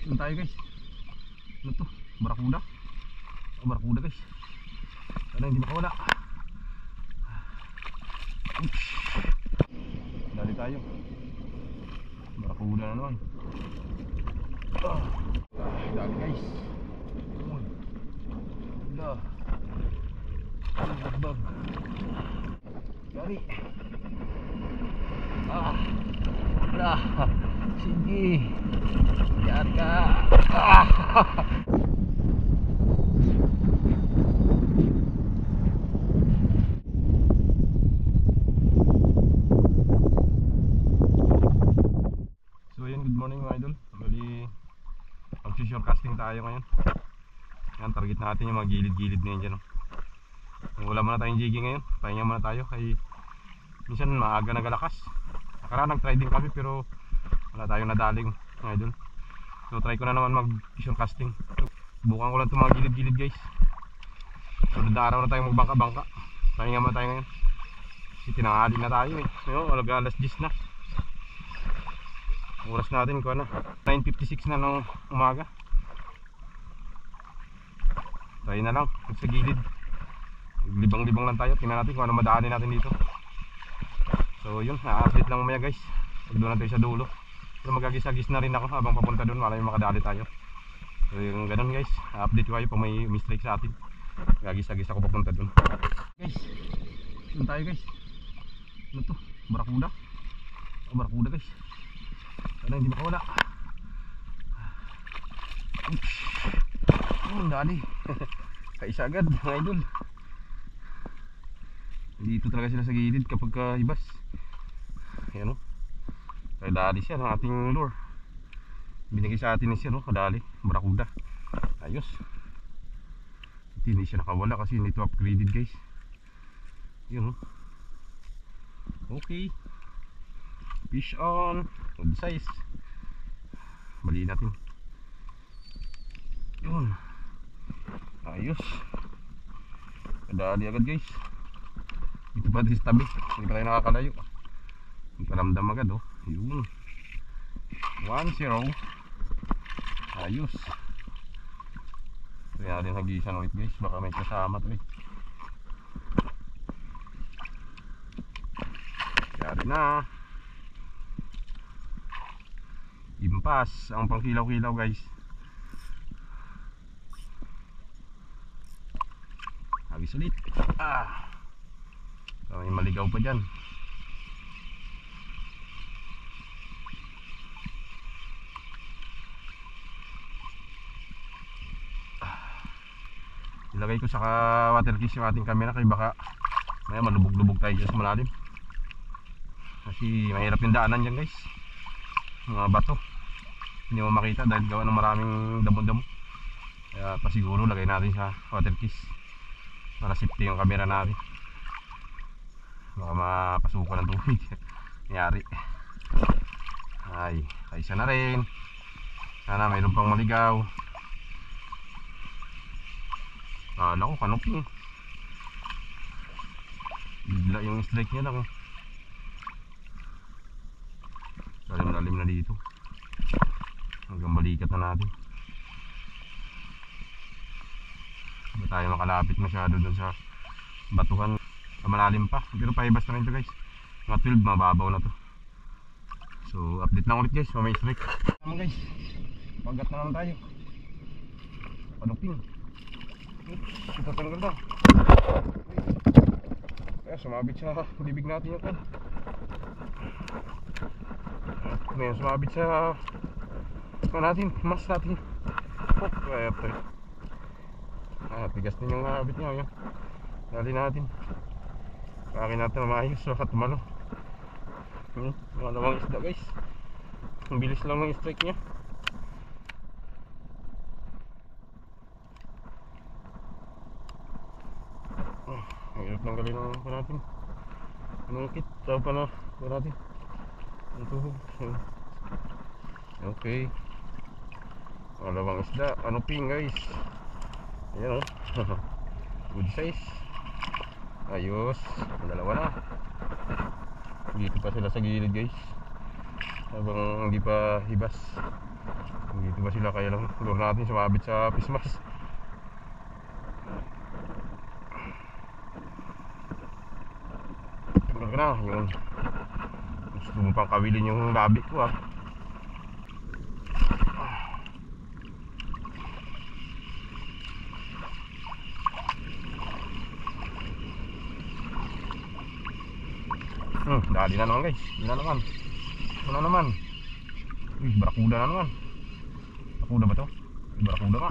Ano tayo guys? Ano to? Barakuda? Oh, barakuda guys. Sana hindi makawala. Oops. Dali tayo. Barakuda na naman. Dali guys. Wala. Bagbag. Dali. Wala. Sige. Yan ka. So yun, good morning mga idol. Bali, mag-shore casting tayo ngayon. Yan, target natin yung mga gilid-gilid ngayon dyan. Wala muna tayong jigging ngayon. Pahinga muna tayo kay minsan maaga nagalakas. Nakaraan nag-try din kami pero wala tayong nadaling mga idol. So try ko na naman mag-shore casting. Bukan ko lang itong mga gilid-gilid guys. So araw na tayong magbangka-bangka. Pahinga muna tayo ngayon. Kasi tinanghali na tayo eh. Ngayon, alas 10 na. Oras natin ko na 9:56 na ng umaga. Try na lang sa gilid. Libang-libang lang tayo. Tingnan natin kung ano madaanin natin dito. So yun, na-update lang mamaya guys. Pag doon natin sa dulo. Pero magagis-agis na rin ako habang papunta doon. Malay makadali tayo. So yung ganun guys, update ko kayo pag may mistake sa atin. Magagis-agis ako papunta doon. Guys, doon tayo guys. Ano to? Barakuda? Oh, barakuda guys. Sana hindi makawala. Oops. Oh, dali. Kaisa agad mga idol. Dito talaga sila sa gilid kapag hibas. Ayan o. Kaya dali siya ng ating lure. Binigay sa atin ni sir o. Kadali. Barakuda. Ayos. Hindi siya nakawala kasi hindi ito upgraded guys. Yun o. Okay. Fish on. Good size. Baliin natin. Yun. Ayos. Kadali agad guys. Dito pa din sa tabi. Hindi pa tayo nakakalayo. Hindi kalamdam agad oh. Yun. 1-0. Ayos. Kaya rin hagisan ulit guys. Baka may kasama to eh. Kaya rin na. Impas. Ang pangkilaw-kilaw guys. Hagis ulit. May maligaw pa dyan. Ilagay ko sa water case yung ating camera kaya baka may malubog-lubog tayo dyan sa malalim. Kasi mahirap yung daanan dyan guys. Mga bato hindi mo makita dahil gawa ng maraming damo-damo. Kaya pasiguro lagay natin sa water case para safety yung camera natin. Baka mapasukan ng tubig. Nangyari. Ay, kaisa na rin. Sana mayroon pang maligaw. Kala ko kanoping. Bigla yung strike niya lang. Lalim-lalim na dito. Hanggang balikat na natin. Ba tayo makalapit masyado dun sa batuhan. Malalim pa, pero pahibas na rin ito guys. Mga 12, mababaw na to. So update lang ulit guys, mamay strike. Tama guys, pagat na naman tayo. Panuping. Ito tanggal daw. Kaya sumabit sa bibig natin yung kan. Ngayon sumabit sa natin, mas natin. Oh, kaya ito. Tigas din yung habit niya yun. Dali natin. Kaki natin maayos baka tumalo. Malawang isda guys. Ang bilis lang ng strike niya. Hirap ng galing ng pa natin. Anungkit. Tao pa na pa natin. Ang tuhog. Okay. Malawang isda. Panuping guys. Ayan o. Good size. Ayos. Dalawa na. Dito pa sila sa gilid guys. Habang hindi pa hibas. Dito ba sila, kaya lang lure natin sumabit sa pismas. Lure ka na, yung gusto mo pang kawilin yung labi ko dali na naman guys, yun na naman. Ito na naman. Uy, barakuda na naman. Barakuda ba to? Barakuda ka.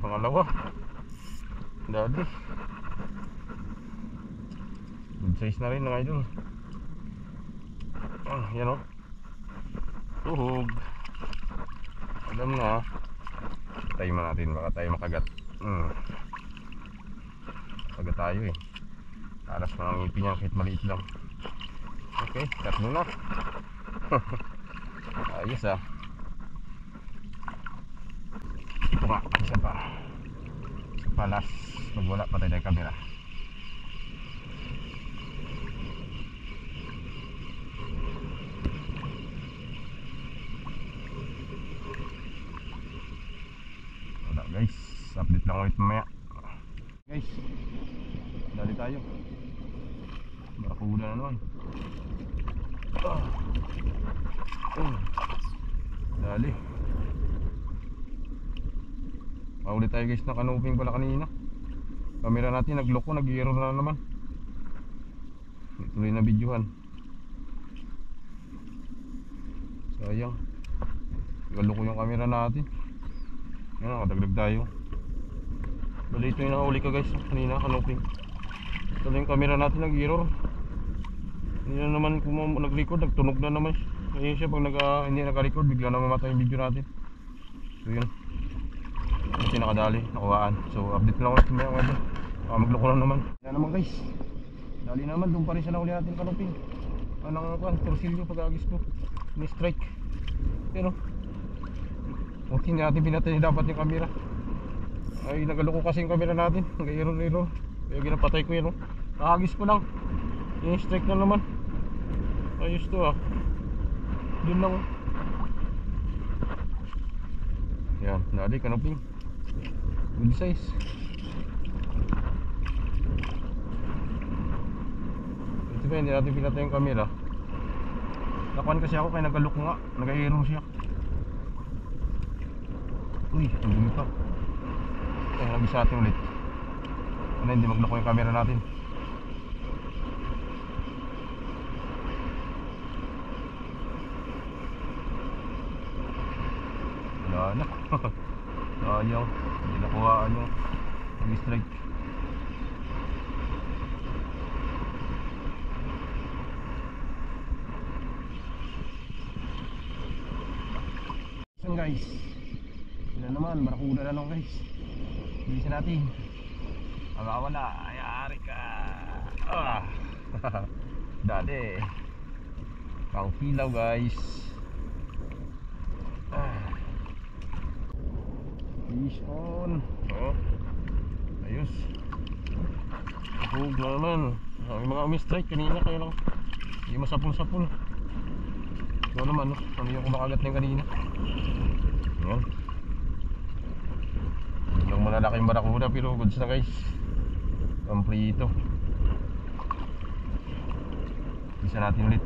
Pangalawa. Dali. Good size na rin mga idol. Yan o. Tuhog. Alam na. Tayo mo natin, baka tayo makagat. Makagat tayo eh. Alas na ang ngipin niya kahit maliit lang. Okay, cut muna. Ayos Ito nga, isa pa. Isa pa last. Pag wala patay tayo camera. Wala guys, update lang ulit mamaya. Guys, dali tayo. Barakuda na naman. Dali. Mahuli tayo guys na kanuping pala kanina. Camera natin nagloko, nag-error na naman. Tuloy na videohan. Sayang. Nagloko yung camera natin. Yan, nakadagdag tayo. Bali ito yung nakahuli ka guys kanina, kanuping. Ito yung camera natin nag-error. Hindi na naman kung nag-record, nagtunog na naman. Ngayon siya pag hindi naka-record, bigla na mamatay yung video natin. So yun, ito nakadali, nakuhaan. So update na lang ulit mga mga magloko lang naman. Yan naman guys, dali naman, doon pa rin siya nahuli natin kanuping. Anong torsilyo pag-agis ko, ni-strike. Pero buti na natin pinatay dapat yung camera. Ay nagaloko kasi yung camera natin, nag-error. Kaya ginapatay ko yan nakagis ko lang, ni-strike na naman. Ayos to Doon lang yan, dali kanuping. Good size. Ito ba, hindi natin pinatay yung camera. Nakuhan kasi ako kaya nagalok nga, nag-error siya. Uy, ang dumi pa. Kaya nabisa natin ulit. Ano, hindi magloko yung camera natin. Wala na. Sayang, hindi nakuhaan yung nag-strike. So guys, sila naman, barakuda na lang guys. Bilisan natin. Wala, ayari ka. Dali. Pang kilaw guys. Fish on. Ayos. Hug na naman. May mga umi-strike kanina, kaya lang hindi masapul-sapul. Ito naman ano yung kumakagat na yung kanina. Ayan. Yung malalaking barakuda, pero goods na guys. Kompleto. Isa natin ulit.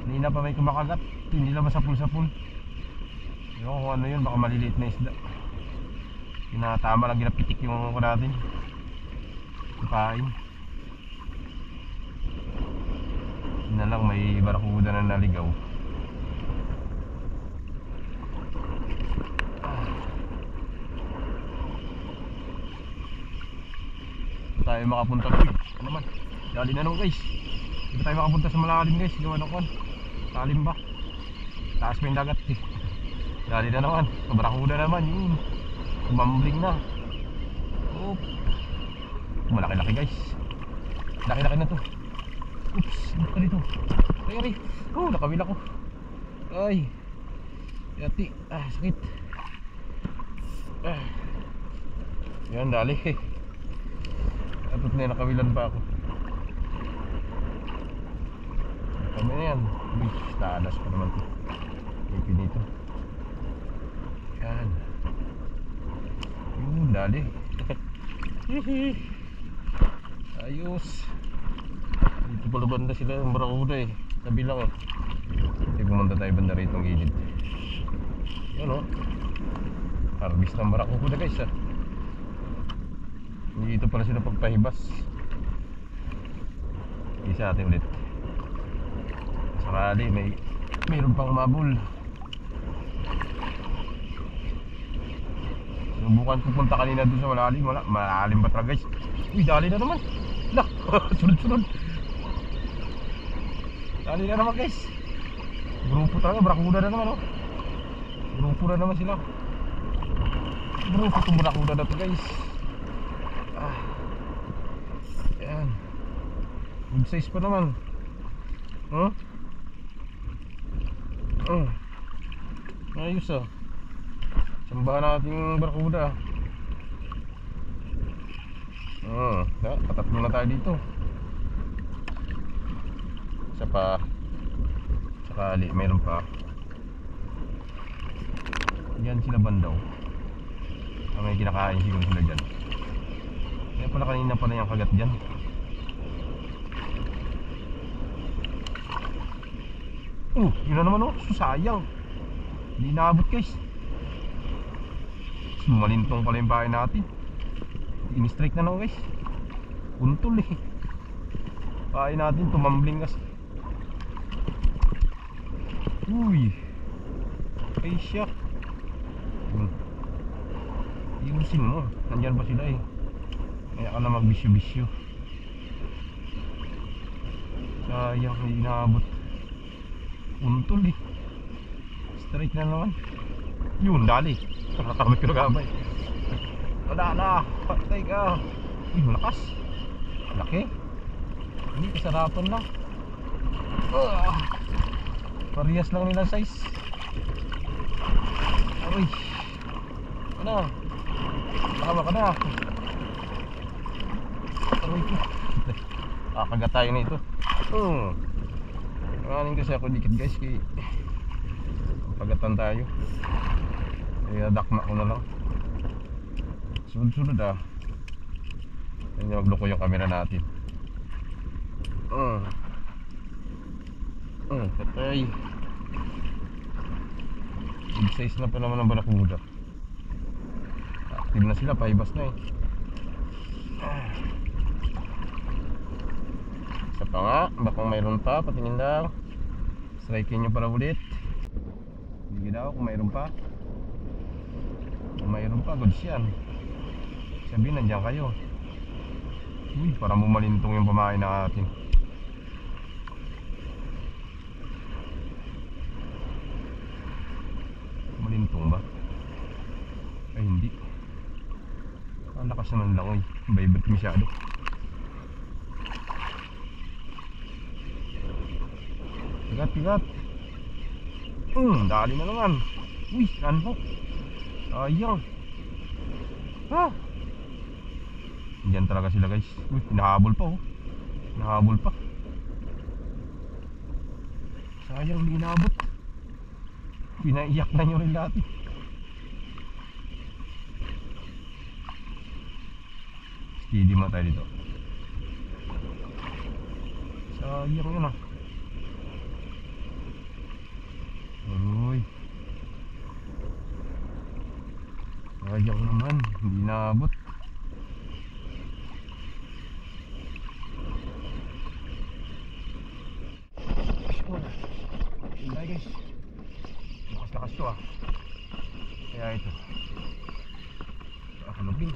Kanina pa may kumakagat, hindi lang masapul-sapul. Yung kung ano yun, baka maliliit na isda. Pinatama lang, ginapitik yung ko natin. Kain. Yun na lang, may barakuda na naligaw. Tayo makapunta doon. Ano naman, dali na naman guys. Hindi tayo makapunta sa malalim guys. Gawa ng kwan, lalim ba? Taas pa yung dagat Dali na naman, barakuda naman yun. Umambling na. Malaki-laki guys. Laki-laki na to. Oops, ano ka dito? Ay, nakawila ko. Ay, yati, sakit. Yan, dali. Atot na, nakawilan pa ako. Ano yan? Uy, talas pa naman ito. Ipin dito. Yan. Yun, dali. Ayos. Dito pala banda sila ng barakuda eh. Tabi lang eh. Hindi pumunta tayo banda rito ang gilid. Yun o. Harvest ng barakuda guys ah. Dito pala sila pagpahibas. Isa natin ulit. Sakali mayroon pang umabol. Subukan pupunta kanina doon sa malalim. Malalim ba talaga guys? Uy, dali na naman. Lah, sunod-sunod. Dali na naman guys. Grupo talaga, barakuda na naman oh. Grupo na naman sila. Grupo itong barakuda na to guys. Yan. Good size pa naman. Huh? Ayos ah. Sambahan natin yung barakuda. Patatlo na tayo dito. Isa pa. Sakali, mayroon pa. Yan sila bandaw. May kinakain siguro sila dyan. Kaya pala kanina pa na yung kagat dyan. Yun na naman oh. Sayang. Hindi naabot guys. Malintong pala yung bahay natin. In-strike na naman guys. Puntol eh. Bahay natin tumambling kasi. Uy. Ay siya. Iusin mo. Nandyan ba sila eh. Kaya ka na magbisyo-bisyo. Sayang, hindi naabot. Puntol eh. Strike na naman. Yun, dali. Nakakamit ko na gamay. Wala na. Patay ka. Uy, malakas. Laki. Hindi, kasarapan lang. Parehas lang nilang size. Aray. Ano? Tama ka na. Aray ko. Kagat tayo na ito. Maraming kasi ako dikit guys. Kaya pagatan tayo. Kaya dakma ko na lang. Sunod-sunod ah. Yan yung magloko yung camera natin. Patay. Big size na pa naman ang barakuda. Active na sila, paibas na eh. Isa pa nga, bakang mayroon pa, patingin lang. Strikin nyo pala ulit. Hindi daw kung mayroon pa. Kung mayroon pa, goods yan. Sabihin, nandiyan kayo. Uy, parang bumalintong yung pamain natin. Malintong ba? Ay hindi. Ang lakas naman lang oy. Vibrate masyado. Tigat. Dali na naman. Uy, ano? Ayang. Diyan talaga sila guys. Uy, pinahabol pa oh. Pinahabol pa. Sayang, hindi inaabot. Pinaiyak na nyo rin lahat. Steady mo tayo dito. Sayang yun ah. Uy. Sayang naman, hindi naabot. Hindi guys. Lakas to ah. Kaya ito kalubing.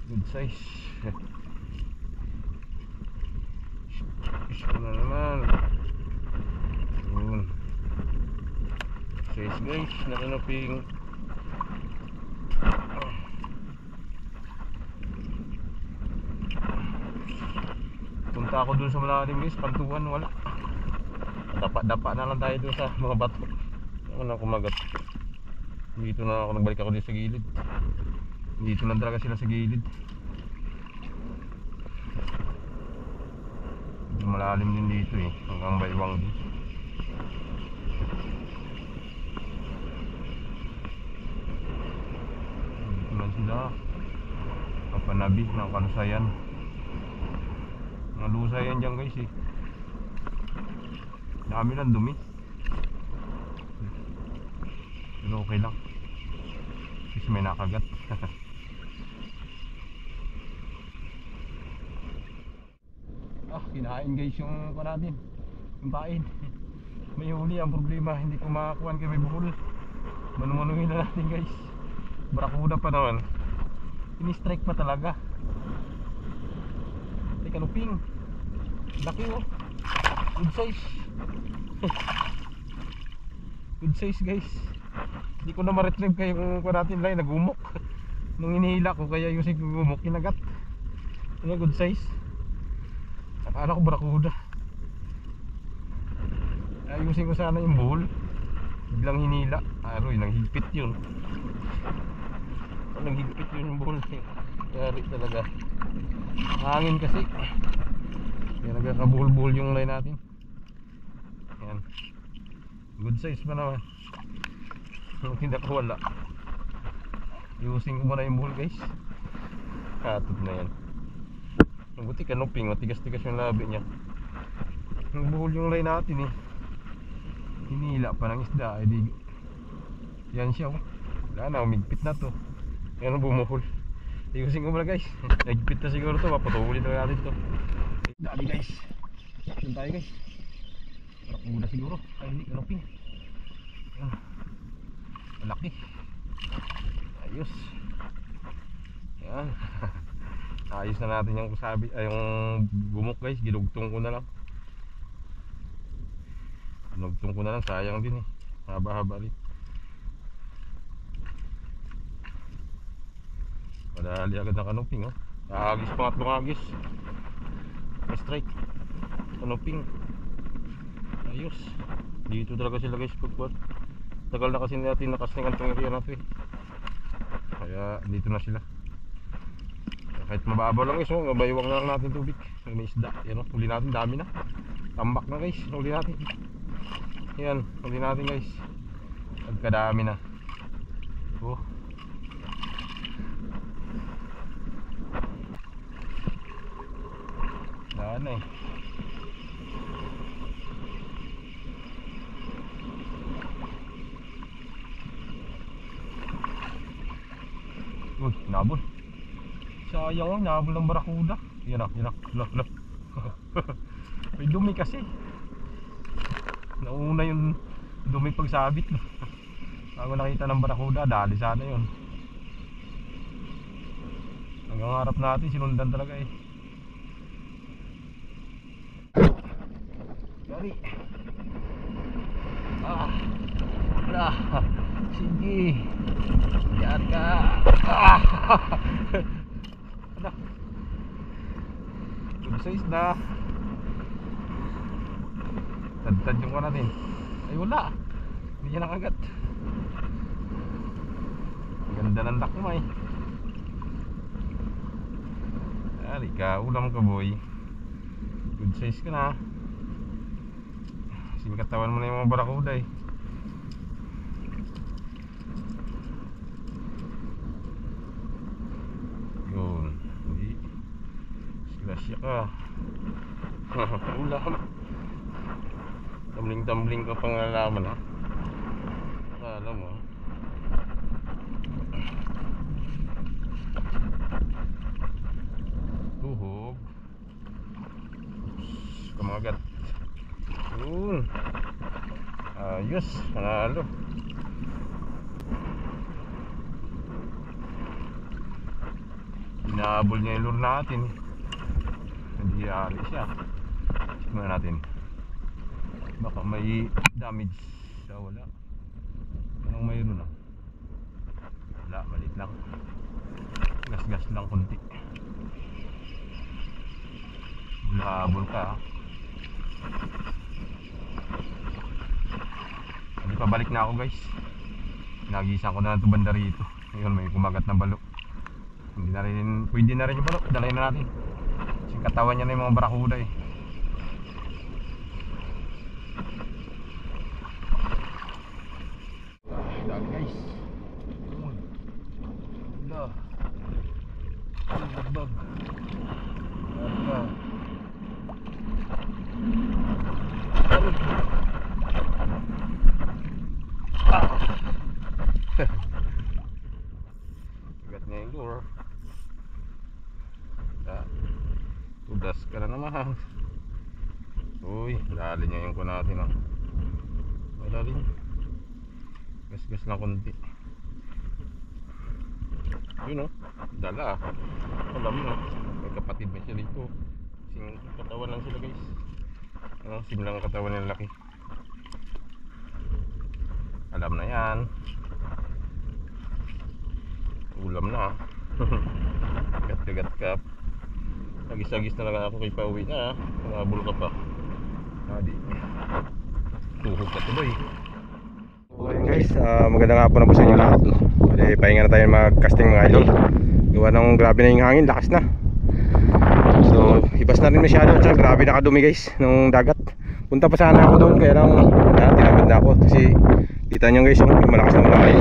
Good size. Isa na naman. Size guys, nakaluping. Punta ako dun sa malalim guys, pantuan wala. Dapa na lang tayo dun sa mga bato. Ako na kumagat. Dito na ako, nagbalik ako dito sa gilid. Dito na talaga sila sa gilid. malalim din dito eh, hanggang baywang din. Dito lang sila kapanabi ng kalusayan. Mga lusayan dyan guys eh, dami lang dumi, pero okay lang kasi may nakagat. Kinain guys yung natin, yung pain. May huli, ang problema hindi ko makakuhan kay may buhol. Manumanuhin na natin guys. Barakuda pa naman, ini-strike pa talaga. Teka, luping laki oh, good size. Good size guys. Hindi ko na ma-retrieve kayo kung natin lang nagumok. Nung inihila ko kaya yung gumok, kinagat. Ano, good size. Akala ko barakuda. Ayusin ko sana yung buhol, biglang hinila. Aroy, nanghigpit yun. Nanghigpit yun yung buhol. Yari talaga, hangin kasi kaya nagkakabuhol-buhol yung line natin. Ayan, good size pa naman. Hindi na wala. Ayusin ko muna yung buhol guys. Katod na yan. Buti kanuping, matigas-tigas yung labi niya. Buhol yung line natin eh, hinila pa ng isda. Edi yan siya oh. Wala na, umigpit na to. Yan ang bumuhol. Ayusin ko muna guys. Nagpit na siguro to, papatulin na natin to. Dali guys, yun tayo guys. Barakuda siguro, ay hindi, kanuping. Yan, malaki. Ayos. Yan. Ayos na natin yung kusabi, yung gumok guys. Ginugtong ko na lang. Ginugtong ko na lang, sayang din eh, haba-haba rin. Padali agad na kanuping oh. Agis, pangatlong agis. Strike kanuping. Ayos. Dito talaga sila guys pagbuat. Tagal na kasi natin nakasning ang area na to eh, kaya dito na sila. Kahit mababaw lang guys, mabaywang na lang natin tubig. May isda, yan o, huli natin, dami na. Tambak na guys, huli natin. Yan, huli natin guys. Pagkadami na. Oh. Daan na eh. Uy, nabol. Sayang, nabol ng barakuda. Yan na, yan na. May dumi kasi. Nauna yung dumi pagsabit. Bago nakita ng barakuda, dali sana yun. Hanggang harap natin, sinundan talaga eh. Yari. Sige. Yan ka. Good size na. Tad-tad yung natin. Ay wala, hindi niya nakagat. Ganda ng dakmay. Halika, ulam ka boy. Good size ka na. Singkatawan mo na yung mga barakuda eh. Yun, hindi silasya ka. Ulam. Tumbling-tumbling ka pang alaman ha. Akala mo tuhog. Kamagat. Yun. Ayos, panalo. Inaabol niya yung lure natin. Hindi ari siya. Check muna natin, baka may damage. Wala. Anong mayroon na? Wala, malit lang. Gas-gas lang kunti. Habol ka ha. Hindi pa balik na ako guys. Nagisan ko na lang ito banda rito. Ngayon may kumagat na balo. Hindi na rin, pwede na rin yung balo. Dalayin na natin. Kasi katawan niya na yung mga barakuda eh. Bigat niya yung lure. Tudas ka na naman. Uy, dali niya yung ko natin, oh. Ay, dali niya. Gas-gas lang konti. Yun, oh. Dala. Alam mo, may kapatid na siya dito. Sing katawan lang sila, guys. Ano, sim lang ang katawan nila laki. Alam na yan. Ulam na. Gat-gat ka. Nagis-agis na lang ako kay pauwi na. Kumabul ka pa. Adi. Tuhog ka tuloy. Okay guys, magandang hapon na po sa inyo lahat. Pahinga na tayo mag-casting mga idol. Gawa ng grabe na yung hangin, lakas na. So, ibas na rin masyado. Tsaka grabe nakadumi guys, nung dagat. Punta pa sana ako doon, kaya lang tinamad na ako. Kasi, kita nyo guys, yung malakas na malayo.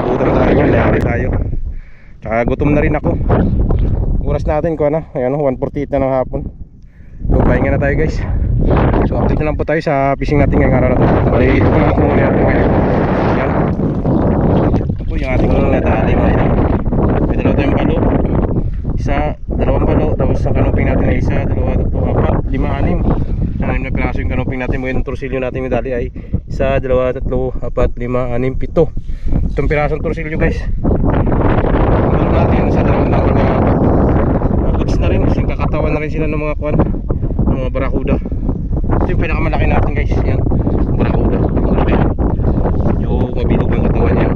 Buta na tayo, layari tayo. Tsaka gutom na rin ako. Oras natin ko na, ayan, 1:48 na ng hapon. So, pahinga na tayo guys. So, update na lang po tayo sa fishing natin ngayong araw na to. Bali, ito po lang po muna natin ngayon. Ayan. Ito po yung ating nadali mga idol. May dalawa tayong palo. Isa, dalawang palo. Tapos ang kanuping natin ay isa, dalawa, tatlo, apat, lima, anim. Anim na piraso yung kanuping natin. Ngayon ang torsilyo natin nadali ay isa, dalawa, tatlo, apat, lima, anim, pito. Itong pirasong torsilyo guys. Ang natin sa dalawang natin na goods na rin. Kasing kakatawan na rin sila ng mga kwan, ng mga barakuda. Ito yung pinakamalaki natin guys. Yan, barakuda. Malaki. Yung mabilog yung katawan yan.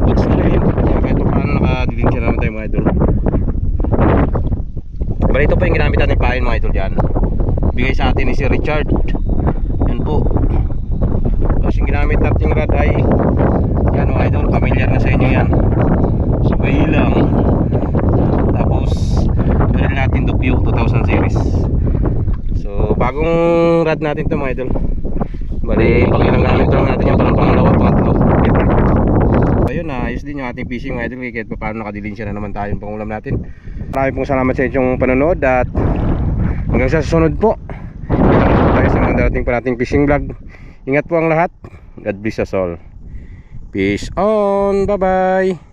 Goods na rin. Kahit paano nakadilin siya naman tayo mga idol. Bali ito po yung ginamit natin pain mga idol dyan. Bigay sa atin ni si Richard. Yan po. Tapos yung ginamit natin rod ay yan mga idol, familiar na sa inyo yan. Sabay lang. Tapos meron natin Dokyo 2000 series. So bagong rod natin ito mga idol. Bali pag ilang gamit lang natin yung parang pangalawa, pangatlo. Ayun, ayos din yung ating fishing mga idol. Kahit paano nakadilin siya na naman tayo yung pangulam natin. Maraming pong salamat sa inyong panonood. At hanggang sa susunod po, tayo sa mga darating pa nating fishing vlog. Ingat po ang lahat. God bless us all. Peace on. Bye bye.